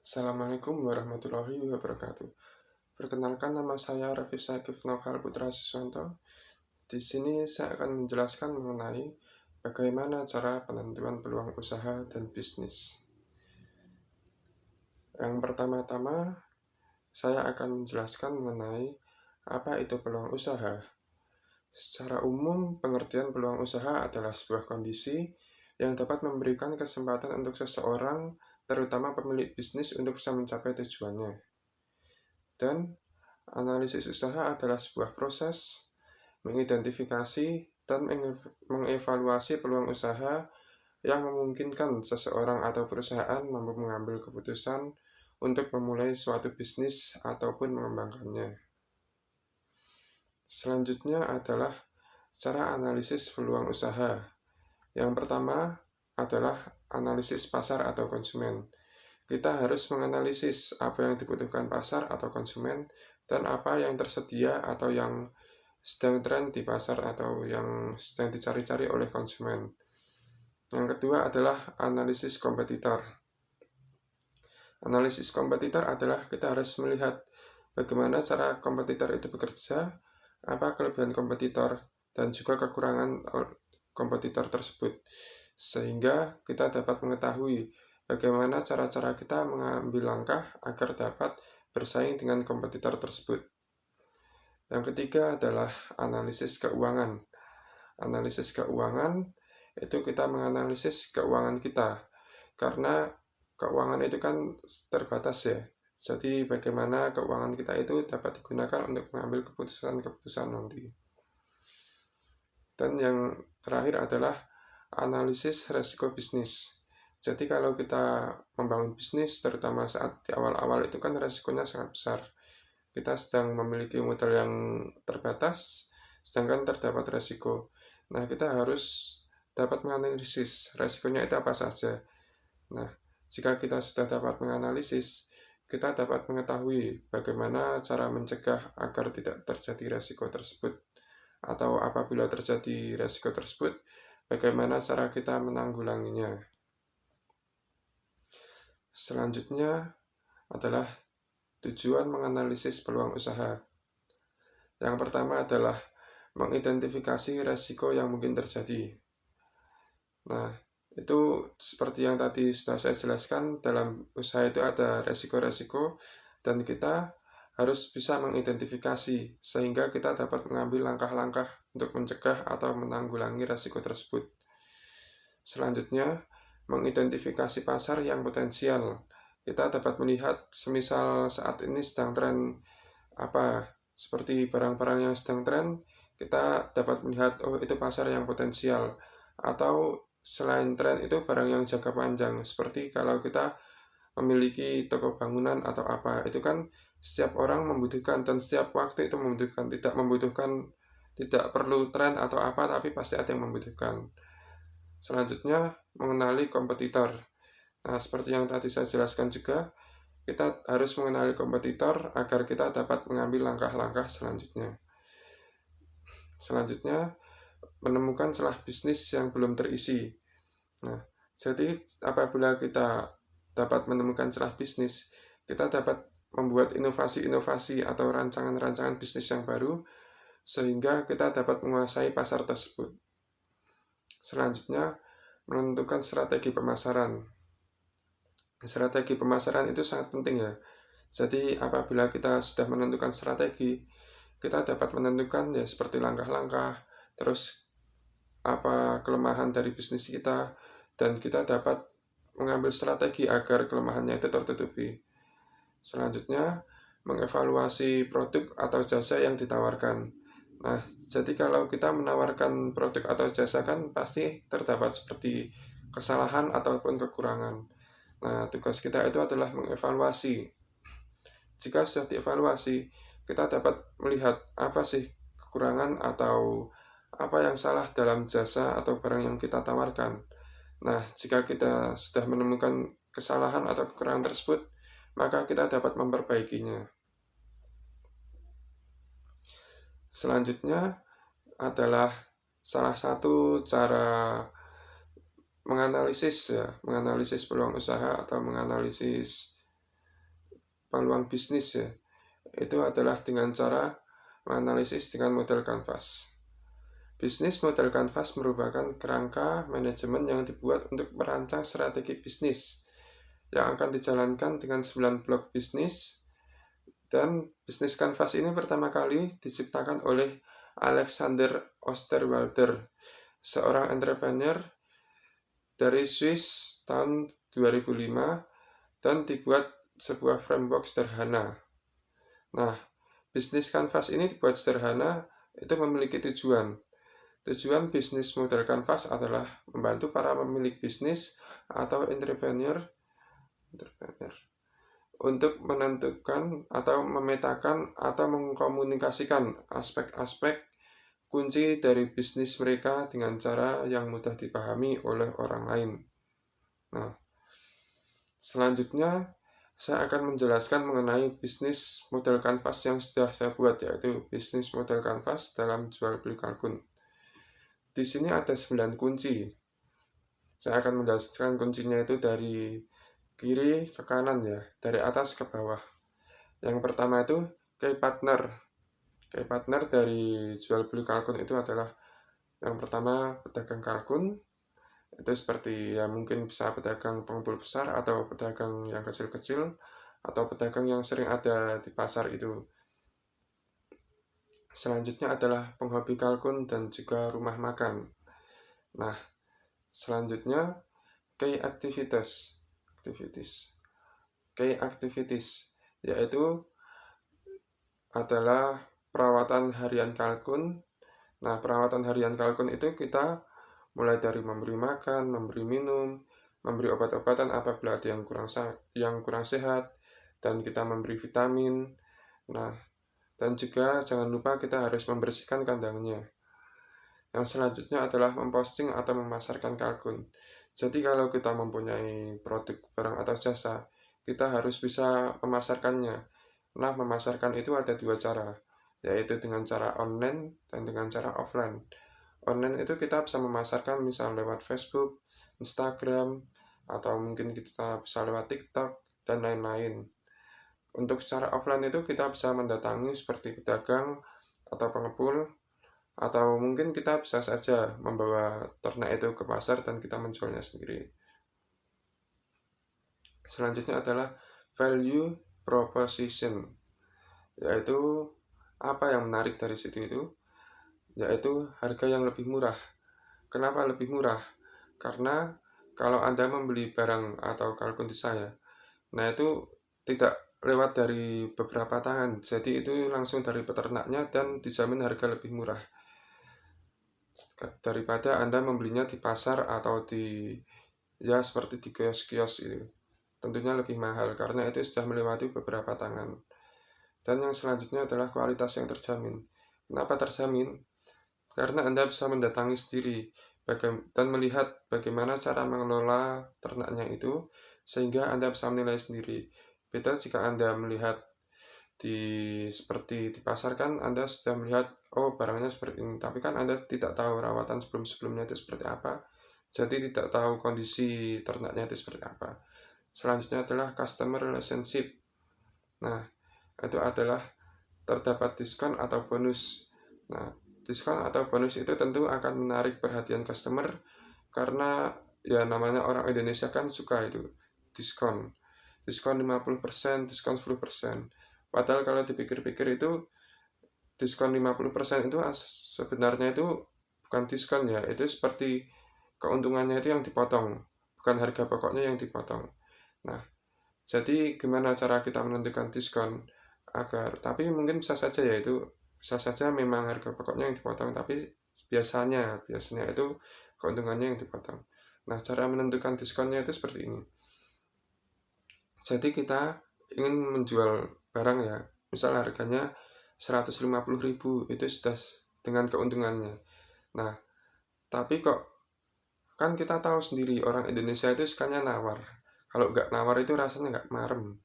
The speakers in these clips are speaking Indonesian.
Assalamualaikum warahmatullahi wabarakatuh. Perkenalkan, nama saya Raffi Syakif Noval Putra Siswanto. Di sini saya akan menjelaskan mengenai bagaimana cara penentuan peluang usaha dan bisnis. Yang pertama-tama, saya akan menjelaskan mengenai apa itu peluang usaha. Secara umum, pengertian peluang usaha adalah sebuah kondisi yang dapat memberikan kesempatan untuk seseorang, terutama pemilik bisnis, untuk bisa mencapai tujuannya. Dan analisis usaha adalah sebuah proses mengidentifikasi dan mengevaluasi peluang usaha yang memungkinkan seseorang atau perusahaan mampu mengambil keputusan untuk memulai suatu bisnis ataupun mengembangkannya. Selanjutnya adalah cara analisis peluang usaha. Yang pertama adalah analisis pasar atau konsumen. Kita harus menganalisis apa yang dibutuhkan pasar atau konsumen dan apa yang tersedia atau yang sedang tren di pasar atau yang sedang dicari-cari oleh konsumen. Yang kedua adalah analisis kompetitor. Analisis kompetitor adalah kita harus melihat bagaimana cara kompetitor itu bekerja, apa kelebihan kompetitor, dan juga kekurangan kompetitor tersebut, sehingga kita dapat mengetahui bagaimana cara-cara kita mengambil langkah agar dapat bersaing dengan kompetitor tersebut. Yang ketiga adalah analisis keuangan. Analisis keuangan itu kita menganalisis keuangan kita, karena keuangan itu kan terbatas ya. Jadi bagaimana keuangan kita itu dapat digunakan untuk mengambil keputusan-keputusan nanti. Dan yang terakhir adalah analisis resiko bisnis. Jadi kalau kita membangun bisnis, terutama saat di awal-awal, itu kan resikonya sangat besar. Kita sedang memiliki modal yang terbatas, sedangkan terdapat resiko. Nah, kita harus dapat menganalisis resikonya itu apa saja. Nah, jika kita sudah dapat menganalisis, kita dapat mengetahui bagaimana cara mencegah agar tidak terjadi resiko tersebut. Atau apabila terjadi resiko tersebut, bagaimana cara kita menanggulanginya. Selanjutnya adalah tujuan menganalisis peluang usaha. Yang pertama adalah mengidentifikasi resiko yang mungkin terjadi. Nah, itu seperti yang tadi sudah saya jelaskan, dalam usaha itu ada resiko-resiko dan kita harus bisa mengidentifikasi sehingga kita dapat mengambil langkah-langkah untuk mencegah atau menanggulangi resiko tersebut. Selanjutnya, mengidentifikasi pasar yang potensial. Kita dapat melihat semisal saat ini sedang tren apa, seperti barang-barang yang sedang tren, kita dapat melihat itu pasar yang potensial. Atau selain tren itu barang yang jangka panjang, seperti kalau kita memiliki toko bangunan atau apa, itu kan setiap orang membutuhkan dan setiap waktu itu membutuhkan, tidak perlu tren atau apa, tapi pasti ada yang membutuhkan. Selanjutnya, mengenali kompetitor. Nah, seperti yang tadi saya jelaskan juga, kita harus mengenali kompetitor agar kita dapat mengambil langkah-langkah selanjutnya. Selanjutnya, menemukan celah bisnis yang belum terisi. Nah, jadi apabila kita dapat menemukan celah bisnis, kita dapat membuat inovasi-inovasi atau rancangan-rancangan bisnis yang baru, sehingga kita dapat menguasai pasar tersebut. Selanjutnya, menentukan strategi pemasaran. Strategi pemasaran itu sangat penting ya. Jadi apabila kita sudah menentukan strategi, kita dapat menentukan ya seperti langkah-langkah, terus apa kelemahan dari bisnis kita, dan kita dapat mengambil strategi agar kelemahannya itu tertutupi. Selanjutnya, mengevaluasi produk atau jasa yang ditawarkan. Nah, jadi kalau kita menawarkan produk atau jasa kan pasti terdapat seperti kesalahan ataupun kekurangan. Nah, tugas kita itu adalah mengevaluasi. Jika sudah dievaluasi, kita dapat melihat apa sih kekurangan atau apa yang salah dalam jasa atau barang yang kita tawarkan. Nah, jika kita sudah menemukan kesalahan atau kekurangan tersebut, maka kita dapat memperbaikinya. Selanjutnya adalah salah satu cara menganalisis peluang usaha atau menganalisis peluang bisnis ya, itu adalah dengan cara menganalisis dengan model kanvas. Bisnis model kanvas merupakan kerangka manajemen yang dibuat untuk merancang strategi bisnis yang akan dijalankan dengan 9 blok bisnis. Dan bisnis kanvas ini pertama kali diciptakan oleh Alexander Osterwalder, seorang entrepreneur dari Swiss tahun 2005, dan dibuat sebuah framework sederhana. Nah, bisnis kanvas ini dibuat sederhana, itu memiliki tujuan. Tujuan bisnis model kanvas adalah membantu para pemilik bisnis atau entrepreneur untuk menentukan atau memetakan atau mengkomunikasikan aspek-aspek kunci dari bisnis mereka dengan cara yang mudah dipahami oleh orang lain. Nah, selanjutnya saya akan menjelaskan mengenai bisnis model kanvas yang sudah saya buat, yaitu bisnis model kanvas dalam jual beli kalkun. Di sini ada 9 kunci. Saya akan menjelaskan kuncinya itu dari kiri ke kanan ya, dari atas ke bawah. Yang pertama itu key partner. Key partner dari jual beli kalkun itu adalah yang pertama pedagang kalkun. Itu seperti ya mungkin bisa pedagang pengumpul besar atau pedagang yang kecil-kecil atau pedagang yang sering ada di pasar itu. Selanjutnya adalah penghobi kalkun dan juga rumah makan. Nah, selanjutnya key activities. Key activities yaitu adalah perawatan harian kalkun. Nah, perawatan harian kalkun itu kita mulai dari memberi makan, memberi minum, memberi obat-obatan apabila ada yang kurang sehat, dan kita memberi vitamin. Nah, dan juga jangan lupa kita harus membersihkan kandangnya. Yang selanjutnya adalah memposting atau memasarkan kalkun. Jadi kalau kita mempunyai produk, barang atau jasa, kita harus bisa memasarkannya. Nah, memasarkan itu ada 2 cara, yaitu dengan cara online dan dengan cara offline. Online itu kita bisa memasarkan misal lewat Facebook, Instagram, atau mungkin kita bisa lewat TikTok, dan lain-lain. Untuk secara offline itu kita bisa mendatangi seperti pedagang atau pengepul, atau mungkin kita bisa saja membawa ternak itu ke pasar dan kita menjualnya sendiri. Selanjutnya adalah value proposition, yaitu apa yang menarik dari situ itu, yaitu harga yang lebih murah. Kenapa lebih murah? Karena kalau Anda membeli barang atau kalkun di saya, nah itu tidak lewat dari beberapa tangan, jadi itu langsung dari peternaknya dan dijamin harga lebih murah daripada Anda membelinya di pasar atau seperti di kios-kios itu. Tentunya lebih mahal karena itu sudah melewati beberapa tangan. Dan yang selanjutnya adalah kualitas yang terjamin. Kenapa terjamin? Karena Anda bisa mendatangi sendiri dan melihat bagaimana cara mengelola ternaknya itu, sehingga Anda bisa menilai sendiri. Beda jika Anda melihat seperti di pasar kan Anda sudah melihat, oh barangnya seperti ini, tapi kan Anda tidak tahu rawatan sebelum-sebelumnya itu seperti apa, jadi tidak tahu kondisi ternaknya itu seperti apa. Selanjutnya adalah customer relationship. Nah, itu adalah terdapat diskon atau bonus. Nah, diskon atau bonus itu tentu akan menarik perhatian customer, karena ya namanya orang Indonesia kan suka itu diskon 50%, diskon 10%. Padahal kalau dipikir-pikir itu diskon 50% itu sebenarnya itu bukan diskon ya, itu seperti keuntungannya itu yang dipotong, bukan harga pokoknya yang dipotong. Nah, jadi gimana cara kita menentukan diskon tapi mungkin bisa saja ya itu bisa saja memang harga pokoknya yang dipotong, tapi biasanya itu keuntungannya yang dipotong. Nah, cara menentukan diskonnya itu seperti ini. Jadi kita ingin menjual barang ya, misal harganya 150.000, itu sudah dengan keuntungannya. Nah, tapi kok kan kita tahu sendiri orang Indonesia itu sukanya nawar. Kalau nggak nawar itu rasanya nggak marem.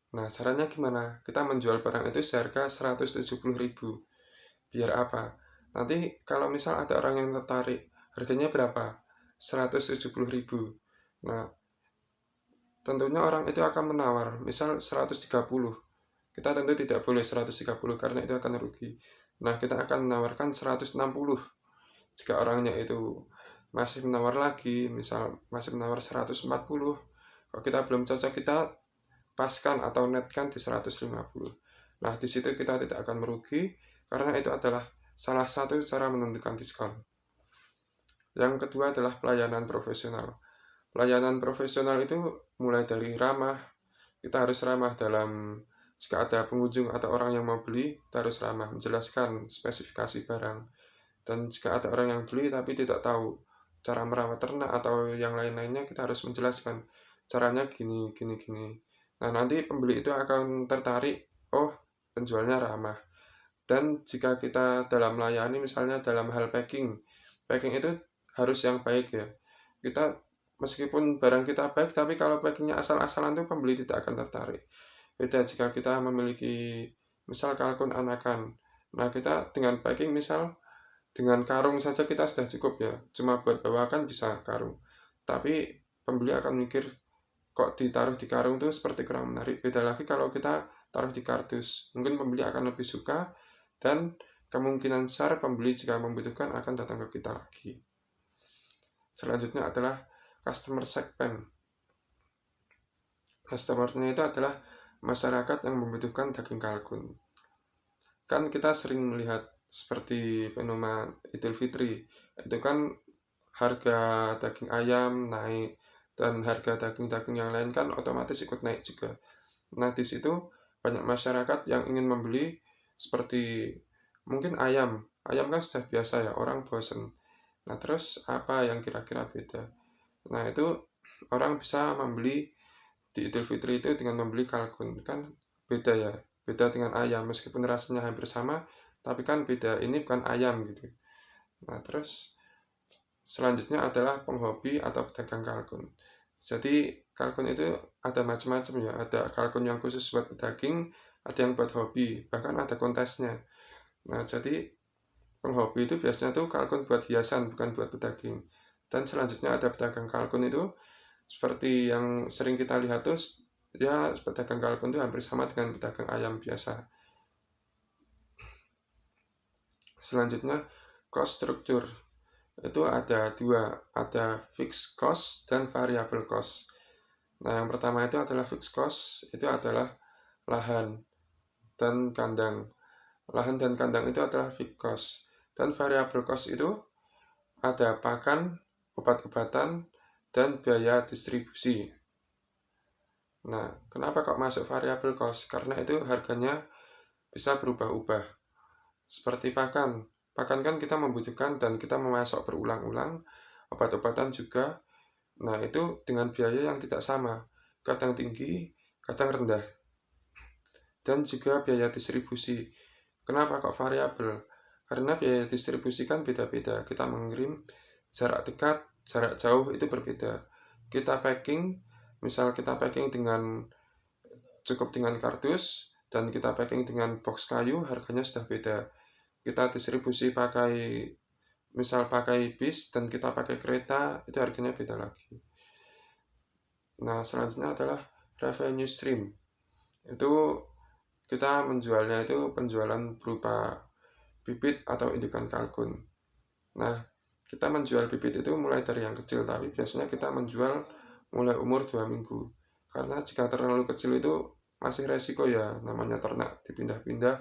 Nah, caranya gimana? Kita menjual barang itu seharga 170.000. Biar apa? Nanti kalau misal ada orang yang tertarik, harganya berapa? 170.000. Nah, tentunya orang itu akan menawar, misal 130. Kita tentu tidak boleh 130 karena itu akan rugi. Nah, kita akan menawarkan 160. Jika orangnya itu masih menawar lagi, misal masih menawar 140, kalau kita belum cocok, kita paskan atau netkan di 150. Nah, di situ kita tidak akan merugi karena itu adalah salah satu cara menentukan diskon. Yang kedua adalah pelayanan profesional. Pelayanan profesional itu mulai dari ramah. Kita harus ramah dalam jika ada pengunjung atau orang yang mau beli, kita harus ramah menjelaskan spesifikasi barang. Dan jika ada orang yang beli tapi tidak tahu cara merawat ternak atau yang lain-lainnya, kita harus menjelaskan caranya gini, gini, gini. Nah, nanti pembeli itu akan tertarik, oh, penjualnya ramah. Dan jika kita dalam melayani, misalnya dalam hal packing itu harus yang baik ya. Kita meskipun barang kita baik, tapi kalau packingnya asal-asalan itu pembeli tidak akan tertarik. Beda jika kita memiliki misal kalkun anakan. Nah, kita dengan packing misal dengan karung saja kita sudah cukup ya. Cuma buat bawa kan bisa karung. Tapi pembeli akan mikir kok ditaruh di karung itu seperti kurang menarik. Beda lagi kalau kita taruh di kardus. Mungkin pembeli akan lebih suka dan kemungkinan besar pembeli jika membutuhkan akan datang ke kita lagi. Selanjutnya adalah customer segment. Customer-nya itu adalah masyarakat yang membutuhkan daging kalkun. Kan kita sering melihat seperti fenomena Idul Fitri, itu kan harga daging ayam naik dan harga daging-daging yang lain kan otomatis ikut naik juga. Nah, di situ banyak masyarakat yang ingin membeli seperti mungkin ayam. Ayam kan sudah biasa ya, orang bosen. Nah, terus apa yang kira-kira beda? Nah, itu orang bisa membeli di Idul Fitri itu dengan membeli kalkun. Kan beda ya, beda dengan ayam. Meskipun rasanya hampir sama, tapi kan beda. Ini bukan ayam gitu. Nah, terus selanjutnya adalah penghobi atau pedagang kalkun. Jadi kalkun itu ada macam-macam ya. Ada kalkun yang khusus buat pedaging, ada yang buat hobi, bahkan ada kontesnya. Nah, jadi penghobi itu biasanya tuh kalkun buat hiasan, bukan buat pedaging. Dan selanjutnya ada pedagang kalkun itu seperti yang sering kita lihat tuh ya, pedagang kalkun itu hampir sama dengan pedagang ayam biasa. Selanjutnya cost structure. Itu ada dua, ada fixed cost dan variable cost. Nah, yang pertama itu adalah fixed cost, itu adalah lahan dan kandang. Lahan dan kandang itu adalah fixed cost. Dan variable cost itu ada pakan, obat-obatan, dan biaya distribusi. Nah, kenapa kok masuk variable cost? Karena itu harganya bisa berubah-ubah. Seperti pakan. Pakan kan kita membutuhkan dan kita memasok berulang-ulang. Obat-obatan juga. Nah, itu dengan biaya yang tidak sama. Kadang tinggi, kadang rendah. Dan juga biaya distribusi. Kenapa kok variabel? Karena biaya distribusi kan beda-beda. Kita mengirim jarak dekat, jarak jauh itu berbeda. Kita packing, misal kita packing dengan cukup dengan kardus, dan kita packing dengan box kayu, harganya sudah beda. Kita distribusi pakai misal pakai bis dan kita pakai kereta, itu harganya beda lagi. Nah, selanjutnya adalah revenue stream. Itu kita menjualnya itu penjualan berupa bibit atau indukan kalkun. Nah, kita menjual bibit itu mulai dari yang kecil, tapi biasanya kita menjual mulai umur 2 minggu. Karena jika terlalu kecil itu masih resiko ya, namanya ternak dipindah-pindah,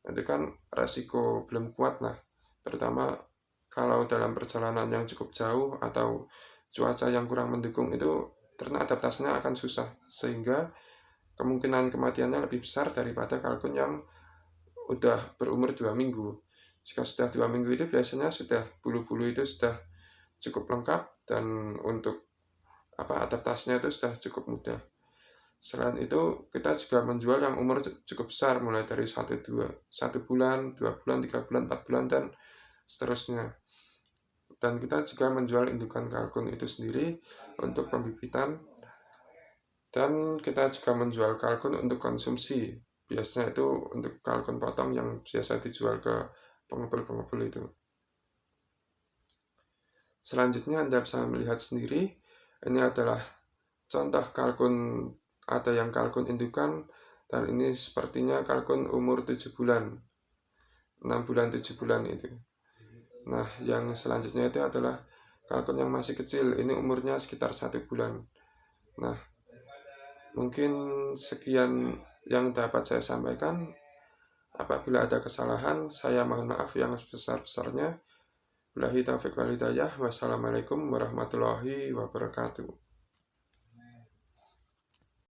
itu kan resiko belum kuat lah. Terutama kalau dalam perjalanan yang cukup jauh atau cuaca yang kurang mendukung, itu ternak adaptasinya akan susah, sehingga kemungkinan kematiannya lebih besar daripada kalkun yang udah berumur 2 minggu. Jika sudah 2 minggu itu biasanya sudah bulu-bulu itu sudah cukup lengkap dan untuk adaptasinya itu sudah cukup mudah. Selain itu, kita juga menjual yang umur cukup besar, mulai dari 1 bulan, 2 bulan, 3 bulan, 4 bulan, dan seterusnya. Dan kita juga menjual indukan kalkun itu sendiri untuk pembibitan. Dan kita juga menjual kalkun untuk konsumsi. Biasanya itu untuk kalkun potong yang biasa dijual ke pengepul-pengepul itu. Selanjutnya Anda bisa melihat sendiri, ini adalah contoh kalkun, ada yang kalkun indukan, dan ini sepertinya kalkun umur 7 bulan, 6 bulan, 7 bulan itu. Nah, yang selanjutnya itu adalah kalkun yang masih kecil, ini umurnya sekitar 1 bulan. Nah, mungkin sekian yang dapat saya sampaikan. Apabila ada kesalahan, saya mohon maaf yang sebesar-besarnya. Billahi taufiq wal hidayah. Wassalamualaikum warahmatullahi wabarakatuh.